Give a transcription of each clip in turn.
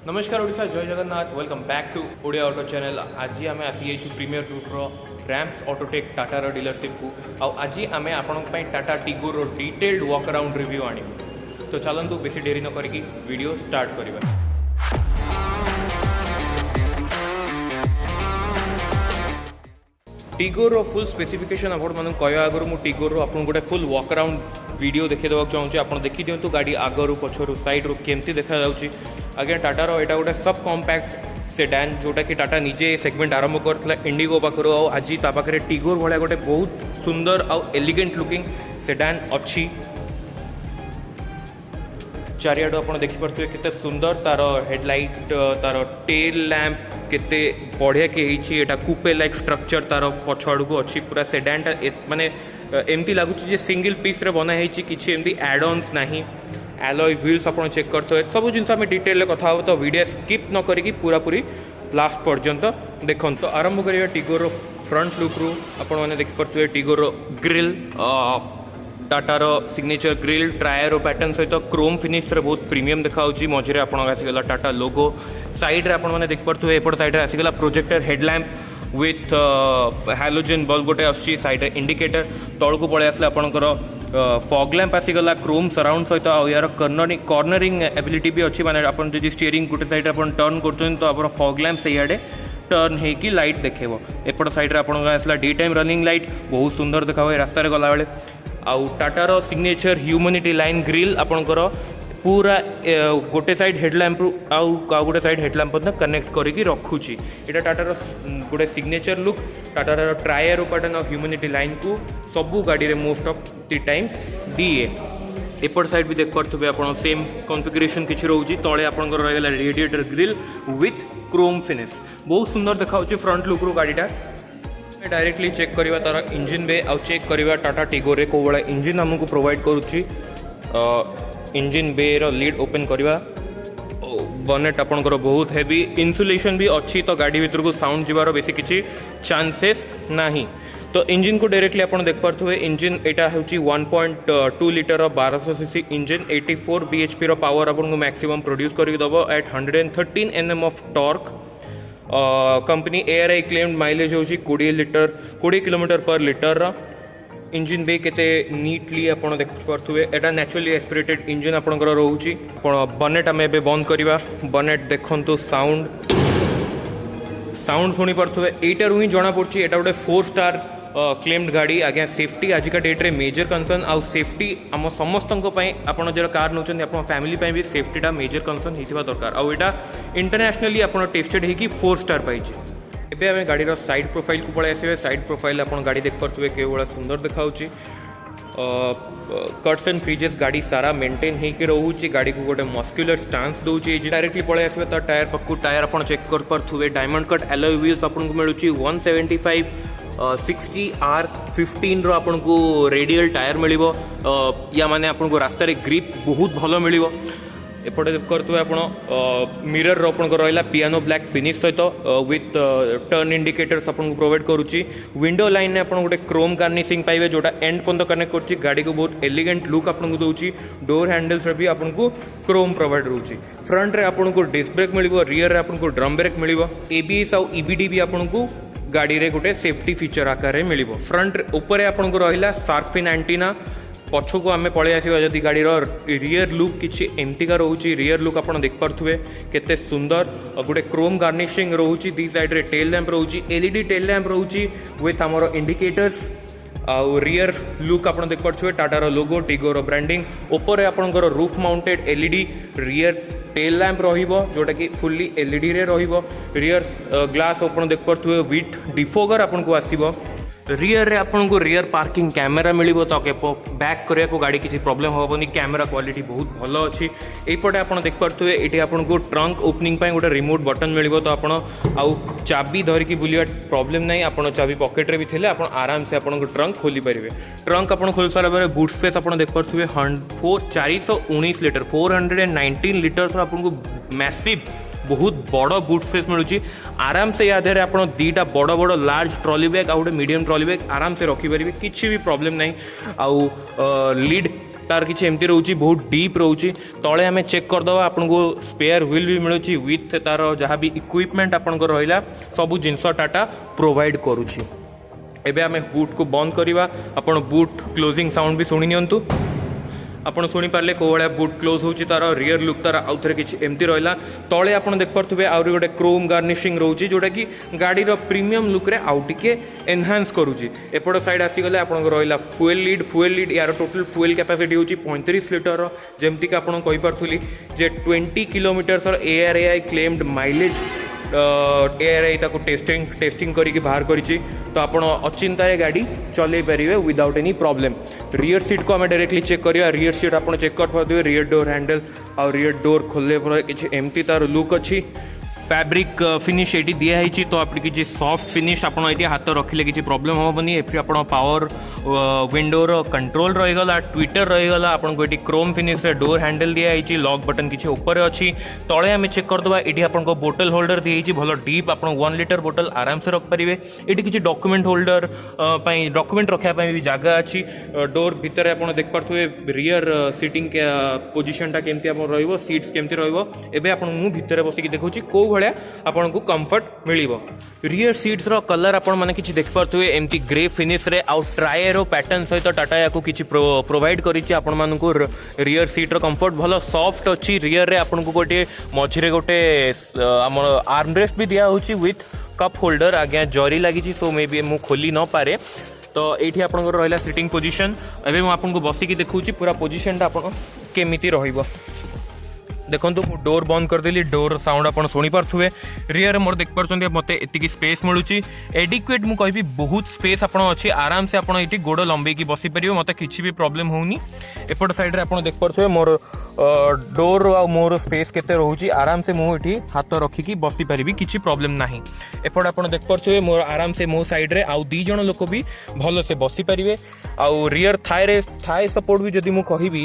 नमस्कार ओडिशा जय Jagannath welcome back to Odia auto channel. आज आम आसी प्रीमियर ग्रुप्र रैम्स ऑटोटेक टाटार डीलरशिप को आज आम आपण Tata Tigor detailed walk around review आनी। तो चलतु बेसी डेरी न करी वीडियो स्टार्ट करवा। टिगोर फुल स्पेसिफिकेशन आपण मैं कहवा आगर मुझे टिगोर आपको गोटे फुल वॉक अराउंड वीडियो देखेदेवा चाहूँगी। आप देखी दिंतु गाड़ी आगर पछर साइड्रु केमती देखा आज्ञा टाटार यहाँ गोटे सब कॉम्पैक्ट सेडान जोटा कि टाटा निजे सेगमेंट आरंभ करता इंडिगो पाखर आज पाखे टिगोर भाया गोटे बहुत सुंदर आउ एलिगेंट लुकिंग सेडान अच्छी। चारियाडू आप देखिपे केते सुंदर तार हेडलाइट तार टेल लैंप केते बढ़िया कि कूपे लाइक स्ट्रक्चर तार पछड़ को अच्छी पूरा सेडानटा माने एमती लगुच सिंगल पीस रे बना किसी एमती एड ऑन्स नहीं। एलॉय व्हील्स आप चेक करते सब जिन डिटेल कथा हो तो वीडियो स्किप न करी पूरा पूरी लास्ट पर्यंत देखो। तो आरंभ करिए टिगोर फ्रंट लुक रू आपण देखिपे टिगोर ग्रिल टाटार सिग्नेचर ग्रिल ट्रायर पैटर्न सहित क्रोम फिनिश रे बहुत प्रीमियम देखा मझे आप आसीगला टाटा लोगो। साइड रे आपण देखिपे एपट साइड रे आसीगला projector headlamp with halogen bulb गोटे आसी साइड इंडिकेटर तौक पलि आसले आपंकर फॉग लैंप आसीगला क्रोम सराउंड सहित यार कॉर्नरिंग एबिलिटी भी अच्छी माने आपन जदि स्टीयरिंग गोटे साइड आपन टर्न करछन तो आपन फॉग लैंप से याडे टर्न हेकी लाइट देखेबो। एपट साइड रे आपन आसला डे टाइम रनिंग लाइट बहुत सुंदर देखा हुए रास्ता रे गला बेले। आउ टाटार सिग्नेचर ह्यूमैनिटी लाइन ग्रिल आपनकर पूरा गोटे साइड हेडलैम्प आउ गोटे साइड हेडलैम्प कनेक्ट करके रखुची। यहाँ टाटार गोटे सिग्नेचर लुक टाटार ट्रायर पैटर्न और ह्यूमैनिटी लाइन को सबू गाड़ी रे मोस्ट ऑफ द टाइम दिए। एपट साइड भी देख पारे आप सेम कॉन्फिगरेशन किसी रोचे तले आपंकर रहीगला radiator grille with chrome finish बहुत सुंदर देखा फ्रंट लुक रू गाड़ीटा। डायरेक्टली चेक करवा तार इंजिन बे आउ चेक करवा टाटा टिगोर को भाया इंजिन आमको प्रोवाइड करुच्ची। इंजिन बे लीड ओपन करवा बनेट आपंकर बहुत हेवी इन्सुलेशन भी अच्छी तो गाड़ी भीतर को साउंड जीवार बेसी किसी चांसेस नहीं। तो इंजिन को डायरेक्टली आप देख पारे इंजिन यहाँ हूँ 1.2 लिटर 1200 सीसी इंजिन 84 bhp रो पावर आपको मैक्सिमम प्रोड्यूस करके दबो at 113 Nm of torque. Company ARI claimed mileage हो 20 किलोमीटर पर लिटर। इंजिन बे केते नीटली आपन देख पारे एटा नेचुरली एस्पिरेटेड इंजिन आपनकर रोची। बनेट आम एबे बंद करवा बनेट देखंतु साउंड शुणी पारे एटार ही जना पड़ी एटा गोटे 4 स्टार क्लेम्ड गाड़ी। आज्ञा सेफ्टी आज का डेट्रे मेजर कंसर्न आउ सेफ्टी आम समस्त आप जो कार नौ फैमिली भी सेफ्टीटा मेजर कंसर्न होता दरकार। आउ एटा इंटरनेशनली आप टेस्टेड होगी 4 स्टार पाई। एबे आम गाड़ी साइड प्रोफाइल को पलि आसे। साइड प्रोफाइल आप गाड़ी देख पारे के भाया सुंदर देखा कट्स एंड फ्रीजेस गाड़ी सारा मेंटेन होकर रोचे। गाड़ी को गोटे मस्क्युलर स्टांस दूसरी डायरेक्टली पलि आसे। तो टायर पक्कू टायर आप चेक कर पारे डायमंड कट एलॉय व्हील्स आपको मिलूँ 175 60 R15 रो आपन को रेडियल टायर मिलिबो। या माने आपन को रास्ता रे ग्रिप बहुत भलो मिलिबो। एपटे करते आप मिरर रहा पियानो ब्लैक फिनिश सहित विथ टर्न इंडिकेटर्स आपको प्रोवाइड करुच्ची। विंडो लाइन में आप गोटे क्रोम गार्निशिंग पाइबे जोटा एंड पर्यंत कनेक्ट कर गाड़ी को बहुत एलिगेंट लुक आपको दूसरी। डोर हैंडल्स भी आपको क्रोम प्रोवाइड रोचे। फ्रंट रे आपको डिस्क ब्रेक मिलिबो रियर रे आपको ड्रम ब्रेक मिलिबो। ABS आउ EBD भी आपको गाड़ी रे गोटे सेफ्टी फीचर आकार रे मिलिबो। फ्रंट ऊपर आपको रहा शार्क फिन एंटीना पछक आम पलि आसवा जदि गाड़ी रियर लुक किसी एमतीका रोचे। रियर लुक आप देख पारे केते सुंदर गोटे क्रोम गार्निशिंग रोचे। दी साइड रे टेल लैंप रोचे LED टेल लैंप रोचे विथ आमर इंडिकेटर्स। आउ रियर लुक आप देख पारे टाटार लोगो टिगोर ब्रांडिंग। ऊपर आपंकर roof mounted LED rear tail lamp रहिबो जोटा कि फुल्ली LED रे रहिबो। रियर ग्लास आप देख पारे विथ डिफोगर आपको आसीबो। रियर रे आपको रियर पार्किंग कैमेरा मिलिबो। तो बैक करिया को गाड़ी किसी प्रॉब्लम होबनी। कैमेरा क्वालिटी बहुत भलो अच्छी। एपटे आप देख पारे ये आपको ट्रंक ओपनिंग गोटे रिमोट बटन मिलिबो। तो आपन आउ चाबी धरिकी बुलिया प्रॉब्लम नहीं। आपन चाबी पॉकेट रे भी थिले आपन आराम से आपन ट्रंक खोली परिबे। ट्रंक आपन खोल सारा बारे बूट स्पेस आपन देख पारे 419 लिटर 419 लिटर्स आपको मैसिव बहुत बड़ बूट स्पेस मिलूँ। आराम से या आप दीटा बड़ बड़ लार्ज ट्रॉली बैग आ गोटे मीडियम ट्रॉली बैग आराम से रखिपारे किसी भी प्रॉब्लम नहीं। आउ लीड तार किसी एमती रोचे बहुत डीप रोचे तले आम चेक करदे आपको स्पेयर व्हील भी मिलूँ विथ तार जहाँ भी इक्विपमेंट आपंकर रहा सब जिनस टाटा प्रोवाइड करुच्ची। एबे आम बूट को बंद करवा आपण बूट क्लोजिंग साउंड भी शुणी नियंतु आपड़ शुणी पारे कौ भाया बूट क्लोज होची तार रियर लुक तार आउ थे किसी एमती रहा तले आप देखिपे आउरी गोटे क्रोम गार्निशिंग रोचे जोटा कि गाड़ी प्रीमियम लुक रे आउ टिके एनहांस करुच्ची। एपट साइड आसीगले आप रहा फुएल लीड यार टोटल फुएल कैपेसिटी होची 35 लिटर जमती आपन कहीपरि जे 20 kilometre ARAI claimed mileage ARAI ताको टेस्टिंग करके बाहर करिछि तो आप अचिंताय गाड़ी चलै पारे without any problem. Rear seat को आम डायरेक्टली चेक करिया रियर सीट आप चेक कर पारे रियर डोर हैंडल और रियर डोर खोलने पर किसी एमती तार लुक अच्छी फैब्रिक फिनिश ये दिखाई तो आप किसी सॉफ्ट फिनिश आप हाथ रखिले किसी प्रॉब्लम हेनी ये आप पावर विंडोर कंट्रोल रहीगला ट्विटर रहीगला आपको ये क्रोम फिनिश डोर हैंडल दिखाई लॉक बटन किसी ऊपर अच्छी तले आम चेक करदे ये आपको बोतल होल्डर दिखाई भल डीप आप 1 लिटर बोतल आराम से रखिपारे ये किसी डॉक्यूमेंट होल्डर डॉक्यूमेंट रखापी भी जगह अच्छी डोर भितर आप देखिपे रियर सीटिंग पोजिशनटा केमती सीट्स केमती रही मु भितर बसिक देखुची कौ भाया आपन को कंफर्ट मिलिबो। रियर सीट्स रो कलर आपण माने किछि देख पारथुए एमती ग्रे फिनिश रे आउ ट्रायरो पैटर्न सहित टाटा याको किछि प्रोवाइड करिछि आपण मानन को रियर सीट रो कंफर्ट भलो सॉफ्ट अछि रियर रे आपण को गोटे मझिरे गोटे हमर आर्मरेस्ट भी दिया होछि विथ कप होल्डर आज्ञा जरी लागिछि सो मे बी मु खोली न पारे तो ये आपंकर रहा सीटिंग पोजिशन एवं मुझे आपको बसिकी देखुची पूरा पोजिशनटा आप केमिति रहिबो। देखो मु डोर बंद करदेली डोर साउंड आप शुणी पारे रियर मोर देख पार्टी मत एति स्पेस मिलूँ एडिक्वेट मु कहि बहुत स्पेस आप अच्छी आराम से आप ये गोड़ लंबे बसी पारे मत किसी भी प्रॉब्लम होनी। एपट साइड आप देख पारे मोर डोर आ मोर स्पेस केते रोची आराम से मुझे हाथ रखिकी बसी पारि किसी प्रॉब्लम ना। एपट आप देख पारे मोर आराम से मो साइड रे आउ 2 जण लोक भी भल से बसी पारे आउ रियर थाई सपोर्ट भी जदि मु कहिबी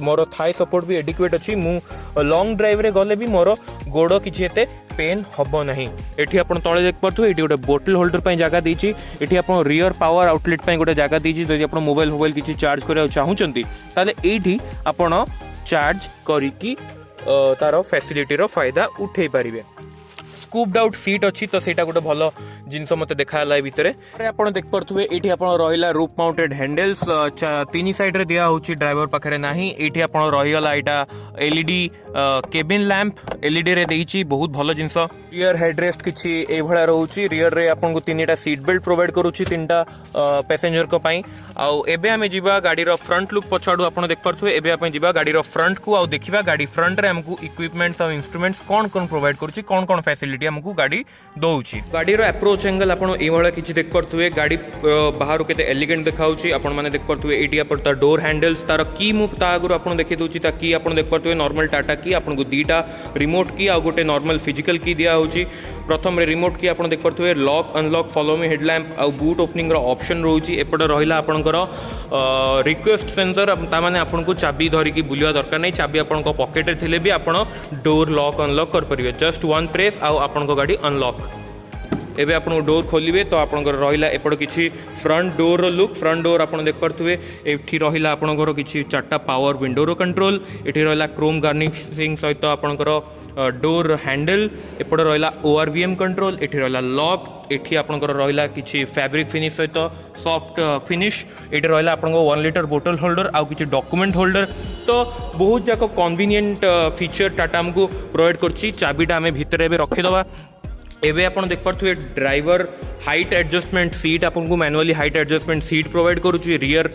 मोर थाई सपोर्ट भी एडिक्वेट अच्छी मु लॉन्ग ड्राइव रे गले भी मोर गोड़ किसी एते पेन हम ना। ये आप तले देख पारे ये गोटे बोतल होल्डर पर जगह देती ये आप रियर पावर आउटलेट पर गोटे जगह देती जब आप मोबाइल किसी चार्ज कराया चाहूँगी ताले ये आपड़ चार्ज करिकी तार फैसिलिटी रो फायदा उठे पारिबे। स्कूप्ड आउट सीट अच्छी तो सेटा गोटे भल जिनस मत देखा भितर आप देख पारे ये आप रहा रूफ माउंटेड हैंडल्स 3 साइड रे दिया होची ड्राइवर पाखे ना ये आप रहीगला यहाँ एलईडी केबिन लैंप एलईडी रे देइची बहुत भल जिनस। रियर हेडरेस्ट किसी ए भाया रोची रियर रे आपको 3टा सीट बेल्ट प्रोवाइड करुच्ची 3टा पैसेंजर को पाई। आउ एबे आमे जिबा गाड़ी रो फ्रंट लुक पछाडू आपण देख पारथु एबे आपण जिबा गाड़ी रो फ्रंट को आउ देखिबा गाड़ी फ्रंट रे हमकु इक्विपमेंट्स और इंस्ट्रूमेंट्स कोन प्रोवाइड करुच्ची कोन फैसिलिटी हमकु गाड़ी दउची। गाड़ी रो अप्रोच एंगल आपण ए भाया किछि देख पारथु गाड़ी बाहर केते एलिगेंट देखाउची आपण माने देख पारथु एटी आपण ता डोर हैंडल्स तार की मु ता आगु आपण देखि दउची ता की आपण देख पारथु नॉर्मल टाटा की आपण को 2टा रिमोट की आ गोटे नॉर्मल फिजिकल की दिया होची। प्रथम रिमोट की आपण देख पारथु lock unlock follow me headlamp आ बूट ओपनिंग रो ऑप्शन रोची। एपटे रहिला आपणकर रिक्वेस्ट सेंसर तामाने आपनको चाबी धरिकी बुलिया दरकार नहीं चाबी आपनको पॉकेट रे थिले भी आपण डोर लॉक अनलॉक कर परिबे जस्ट 1 प्रेस आ आपनको गाड़ी अनलॉक। एबे आपन डोर खोलिबे तो आपनकर रहिला एपड़ किछि फ्रंट डोर रो लुक फ्रंट डोर आपन देख पारथुवे एठी रहिला आपनकर किछि 4टा पावर विंडो रो कंट्रोल एठी रहिला क्रोम गार्निशिंग सहित आपनकर डोर हैंडल एपड़ रहिला ORVM कंट्रोल एठी रहिला लॉक एठी आपनकर रहिला किछि फैब्रिक फिनिश सहित सॉफ्ट फिनिश एठी रहिला आपनको 1 लिटर बोतल होल्डर आ किछि डॉक्यूमेंट होल्डर तो बहुत जाक कन्वीनियंट फीचर टाटा हमको प्रोवाइड करछि। चाबीटा आमे भितर एबे रखि दबा। एबे आपन देख पारथुवे ड्राइवर हाइट एडजस्टमेंट सीट आपन को manually height adjustment seat provide करुच्ची रियर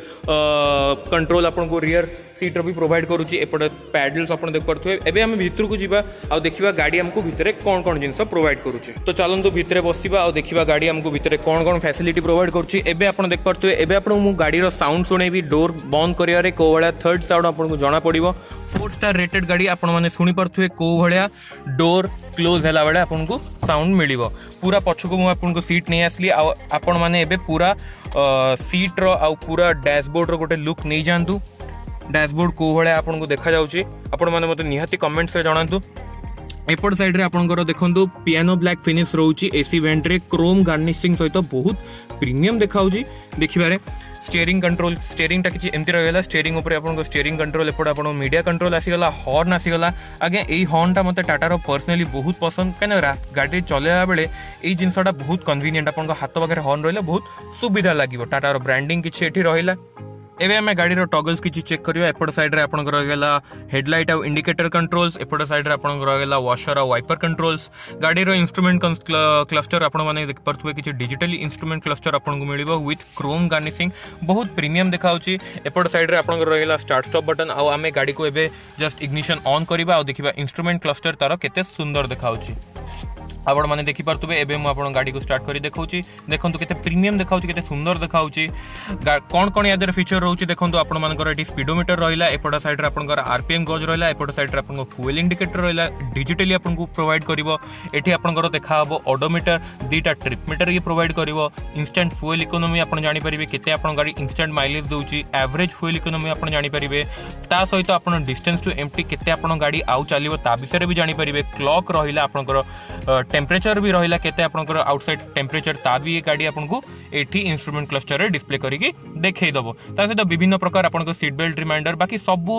कंट्रोल आपन को रियर सीट रो भी प्रोवाइड करुच्ची एपटे पैडल्स आपन देख पारथुवे। एबे हम भितर को जिबा आ देखिबा गाड़ी हमको भितरे कोन जिंस प्रोवाइड करुच्ची तो चलंतु भितरे बसिबा आ देखिबा गाड़ी हमको भितरे कोन फैसिलिटी प्रोवाइड करुच्ची। एबे आपन देख पारथुवे एबे आपन मु गाड़ी रो साउंड सुनेबी डोर बंद करिया रे को वाला थर्ड साउंड आपन को जाना पड़िबो। 4 स्टार रेटेड गाड़ी आपण माने सुनी पारथुवे को भाया डोर क्लोज हैला बेले आपन को साउंड मिलिबो। पूरा पछको मु आपन को सीट नहीं आसली आपण माने एबे पूरा सीट रो आ पूरा डैशबोर्ड रो गोटे लुक नहीं जानतु डैशबोर्ड को भाया आपन को देखा जाउची आपण माने मते निहाती कमेंट्स रे जणांतु। एपट साइड रे आपनकर देखंतु पियानो ब्लैक फिनिश रोची एसी वेंट रे क्रोम गार्निशिंग सहित बहुत प्रीमियम देखाउची देखिबारे स्टीयरिंग कंट्रोल स्टीयरिंगटा किसी एमती रहीगला स्टीयरिंग उपर आपन स्टीयरिंग कंट्रोल एपटे आपन मीडिया कंट्रोल आसीगला हॉर्न आसीगला आगे एई हॉर्नटा मते टाटार पर्सनली बहुत पसंद कहीं गाड़ी चलेला बेले एई जिनसटा बहुत कन्वीनियंट आपन हाथ पाखे हॉर्न रहिले बहुत सुविधा लागिवो टाटार ब्रांडिंग किछि एठी रहिला एवं आम गाड़ी टगल्स किसी चेक करवा एपट साइड रे आपन रहीगला हेडलाइट आ इंडिकेटर कंट्रोल्स एपट साइड रे आपन रहीगला वॉशर आ वाइपर कंट्रोल्स गाड़ी रो इंस्ट्रूमेंट क्लस्टर आपन माने देख परथुबे किछि डिजिटली इंस्ट्रूमेंट क्लस्टर आपन को मिलिबो विथ क्रोम गार्निशिंग बहुत प्रीमियम देखाउची एपट साइड रे आपन रहीगला स्टार्ट स्टॉप बटन आ आमे गाड़ी को एबे जस्ट इग्निशन ऑन करबा आ देखिबा इंस्ट्रूमेंट क्लस्टर तार केते सुंदर देखाउची आपण माने देखि पारतुबे एबे मु आपण गाड़ी को स्टार्ट करी देखौची देखंतु केते प्रीमियम देखाउची केते सुंदर देखाउची कोन कोन यादर फीचर रहउची देखंतु आपण मानकर एटी स्पीडोमीटर रहिला एपटा साइड रे आपनकर आरपीएम गज रहिला एपटा साइड रे आपनको फ्यूल इंडिकेटर रहिला डिजिटली आपनको प्रोवाइड करिवो एठी आपनकर देखा हबो ओडोमीटर दीटा ट्रिप मीटर ये प्रोवाइड करिवो इंस्टेंट फ्यूल इकोनॉमी आपण जानि परिबे केते आपण गाड़ी इंस्टेंट माइलेज दउची एवरेज फ्यूल इकोनॉमी आपण जानि परिबे ता सहित आपण डिस्टेंस टू एम्प्टी केते आपण गाड़ी आउ चलिवो ता विषय भी जानि परिबे क्लॉक रहिला आपनकर टेम्परेचर भी रहिला केते आपनकर आउटसाइड टेम्परेचर ता भी गाड़ी आपनको एठी इंस्ट्रूमेंट क्लस्टर रे डिस्प्ले करिकि देखै दबो ता सहित विभिन्न प्रकार आपनको सीट बेल्ट रिमाइंडर बाकी सबु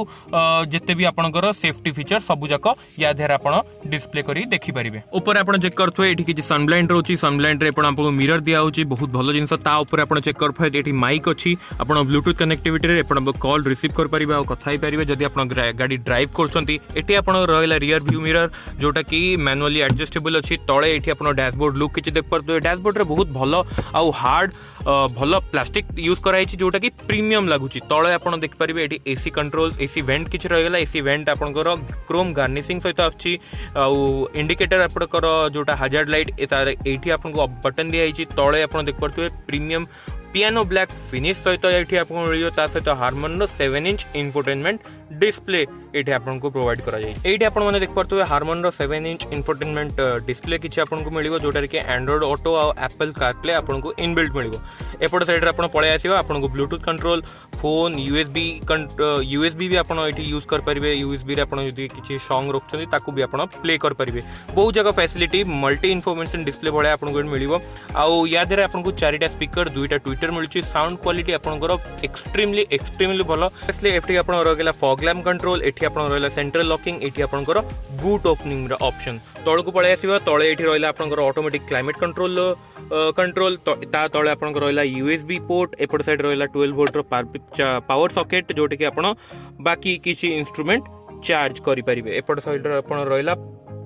जते भी आपनकर सेफ्टी फीचर सबु जाको या धेर आपण डिस्प्ले करी देखि परिबे ऊपर आपण चेक करथुए एठी कि सन ब्लाइंड रहउची सन ब्लाइंड रे आपण आपको मिरर दिया होची बहुत भलो जिंस ता ऊपर आपण चेक करफाय एठी माइक अछि आपण ब्लूटूथ कनेक्टिविटी रे आपण कॉल रिसीव कर परिबा आ कथा ही परिबे जदी आपण गाड़ी ड्राइव करछंती एठी आपण रहला रियर व्यू मिरर जोटा कि मैनुअली एडजस्टेबल अछि तळे एठी आपण डैशबोर्ड लुक किछि देख परतो डैशबोर्ड रे बहुत भलो आ हार्ड भलो प्लास्टिक यूज कराई छि जोटा कि प्रीमियम लागुछि तळे आपण देख परिबे एठी एसी कंट्रोल्स एसी वेंट किछि रहगला एसी वेंट आपनकर क्रोम गार्निशिंग सहित आछि आ इंडिकेटर आपनकर जोटा हैजार्ड लाइट एठी आपनको बटन दिया छि तळे आपण देख परतो प्रीमियम पियानो ब्लैक फिनिश सहित ये आपको मिल सहित हार्मन 7 इंच इनफोटेनमेंट डिस्प्ले ये आपको प्रोवाइड कराई आप देख पारे हार्मन 7 इंच इनफोटेनमेंट डिस्प्ले किसी आपको मिल जोटा कि एंड्रॉइड ऑटो आ एप्पल कारप्ले आपको इनबिल्ट मिल एपट साइड आप पलि आस आपको ब्लूटूथ कंट्रोल फोन यूएसबी भी आप यूज करेंगे यूएसबी किसी सॉन्ग रखुच्च ताकू भी आप प्ले करेंगे बहुत जगह फैसिलिटी मल्टी इनफॉरमेशन डिस्प्ले भाई आपको मिल आउ या आपको 4टा स्पीकर 2टा ट्विटर मिलूँ साउंड क्वालिटी आपंकर एक्सट्रीमली भल एटी आप रहा फॉग लैम्प कंट्रोल एटी आप रहा सेंट्रल लॉकिंग एटी आपंकर बूट ओपनिंग ऑप्शन तौक पलि आस तले ये रहा आपंकर ऑटोमेटिक क्लाइमेट कंट्रोल ता तले आपंकर रहा यूएसबी पोर्ट एपट साइड रहा 12 वोल्ट पावर सॉकेट जोटा कि आप बाकी किसी इंस्ट्रूमेंट चार्ज करेंगे एपट साइड रहा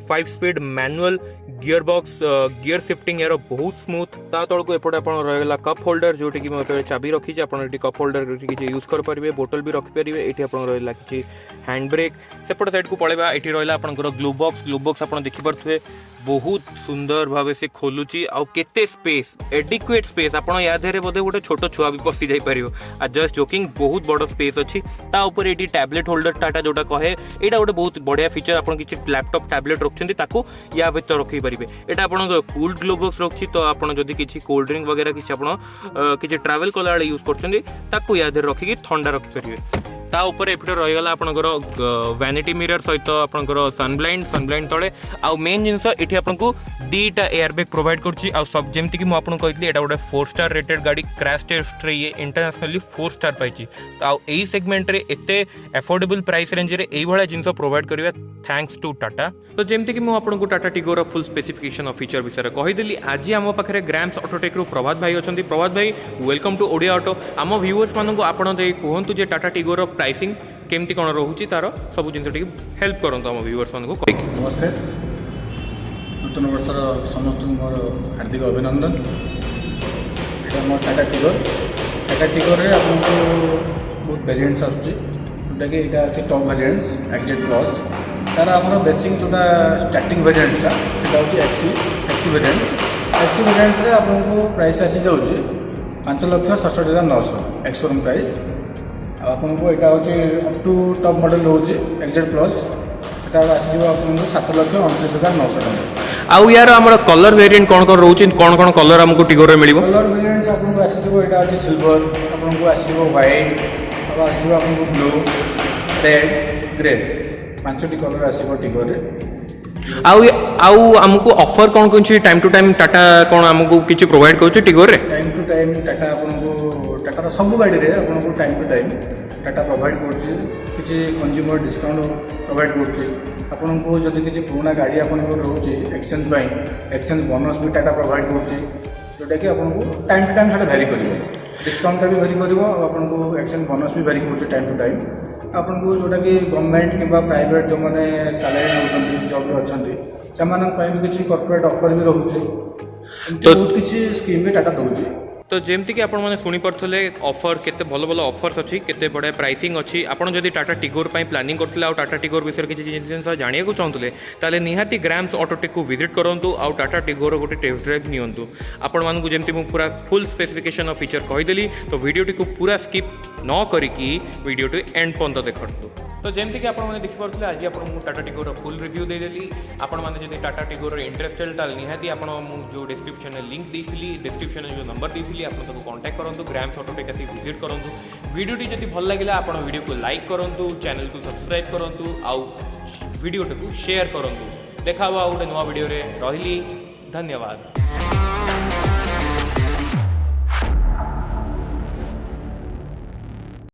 5 speed manual gear box gear shifting यार बहुत स्मूथ ता तलको एपट आप रहा कप होल्डर जोटा कि मैं चाबी रखी आप कप होल्डर यूज करेंगे बोतल भी रखिपारे ये आप रहा कि हैंड ब्रेक सेपट साइड को पलैबा ये रहा आपंकर ग्लो बॉक्स आप देखिपे बहुत सुंदर भाव से खोलुची आउ केते स्पेस एडिक्वेट स्पेस आपन या देरे बोधे गोटे छोट छुआ भी पसी जाई परियो आ जस्ट जोकिंग बहुत बड़ स्पेस अछि ता ऊपर एटी टैबलेट होल्डर टाटा जोटा कहे एटा गोटे बहुत बढ़िया फीचर आपन किछि लैपटॉप टैबलेट रखछन्ती ताकू या भीतर रखि परिबे एटा आपन कूल ग्लो बॉक्स रखछि तो आपन जदी किछि कोल्ड ड्रिंक वगैरह किछि आपन किछि ट्रैवल कला वाले यूज करछन्ती ताकू या देरे रखि कि ठंडा रखि परिबे ता ऊपर एपटे रहीगला आपनकर वैनिटी मिरर सहित आपनकर सनब्लाइंड तले आ मेन जिनस एठी आपनको दीटा एयरबैग प्रोवाइड करछि आ सब जेमति कि मु आपन कहतली एटा गोटे 4 स्टार रेटेड गाड़ी क्रैश टेस्ट रे ये इंटरनेशनली 4 स्टार पाइछि तो एई सेगमेंट रे एते अफोर्डेबल प्राइस रेंज रे एई भला जिनस प्रोवाइड करिया थैंक्स टू टाटा तो जेमति कि मु आपनको Tata Tigor full specification of feature विषय कहिदेली आज आम पाखरे ग्राम्स ऑटोटेक रु प्रभात भाई अछंती प्रभात भाई वेलकम टू ओडिया ऑटो आम व्यूअर्स माननको आपन दे कहंतु जे टाटा टिगोर प्राइसिंग केमती कौन रोचे तार सब जिन हेल्प करूँ आम व्यूअर्स मानक नमस्कार नूतन वर्षर समस्त मोर हार्दिक अभिनंदन ये मोर टाटा टिगोर रे आपको बहुत वेरिएंट्स आसूँगी कि यहाँ अच्छे टॉप वेरिएंट्स एक्जेट प्लस तार आम बेसिक जोटा स्टार्टिंग वेरिएंट्सटा से एक्सी वेरिएंट्स आपको प्राइस आसी जाऊँगी 5,67,900 एक्सोरूम प्राइस आपको यहाँ हूँ अप टू टॉप मॉडल रोचे एक्जेट प्लस यहाँ आसो आपको 7,29,900 टका आउ यार हमर कलर वेरिएंट कौन कौन रोचे कौन कलर हमको टिगोर में मिलिबो कलर वेरिएंट्स आपको आसो यहाँ अच्छे सिल्वर आपको आसो व्हाइट आसो आपको ब्लू रेड ग्रे 5टी कलर आसो टिगोर आउ हमको ऑफर कौन कौन टाइम टू टाइम टाटा कौन हमको किसी प्रोवाइड कर टिगोर रे टाइम टू टाइम टाटा आपको टाटार सब गाड़ी रे आपको time to time Tata provide कर कंज्यूमर डिस्काउंट प्रोवाइड कर जदि किसी पुराना गाड़ी आपंकर रोचे एक्सचेंज बोनस भी टाटा प्रोवाइड जोटा कि आपको टाइम टू टाइम से भेरी कर डिस्काउंट भी भेरी कर आपको एक्सचेंज बोनस भी भेरी कर टाइम टू टाइम आपको जोटा कि गवर्नमेंट कि प्राइवेट जो मैंने सालारी नौ जब अच्छा से भी किसी कॉर्पोरेट ऑफर भी रोचे तो बहुत किसी स्कीम भी टाटा दूसरी। तो जमती कि आपण मैंने शुणी पारे ऑफर केते भल भल ऑफर्स अच्छी केते बढ़िया प्राइसिंग अच्छी आपड़ जदि टाटा टिगोर प्लानिंग करते आउ टाटा टिगोर विषय किसी जिन जाना चाहूले ताले निहाती ग्राम्स ऑटोटेक को विजिट करूँ आउ टाटा टिगोर गोटे टेस्ट ड्राइव नियंतु आपण मानू जमती मु पूरा फुल स्पेसिफिकेशन ऑफ फीचर कहीदेली तो वीडियोटी को पूरा स्किप न करिकी वीडियोटी एंड पर्यंत देखु। तो जमती कि आपने देखिपे आज आप टाटा टिगोर फुल रिव्यू देदेली आपण मैंने जब टाटा टिगोर इंटरेस्टेड ताल निहाती आप जो डिस्क्रिप्शन में लिंक देती डिस्क्रिप्शन जो नंबर देती आप कांटेक्ट करूँ ग्राम्स ऑटोटेक आसी विजिट करूँ वीडियोटी जब भल लगे आप वीडियो को लाइक करूँ चैनल को सब्सक्राइब करूँ आउ वीडियोटी को शेयर करूँ देखा आउ गोटे नुआ वीडियो रही धन्यवाद।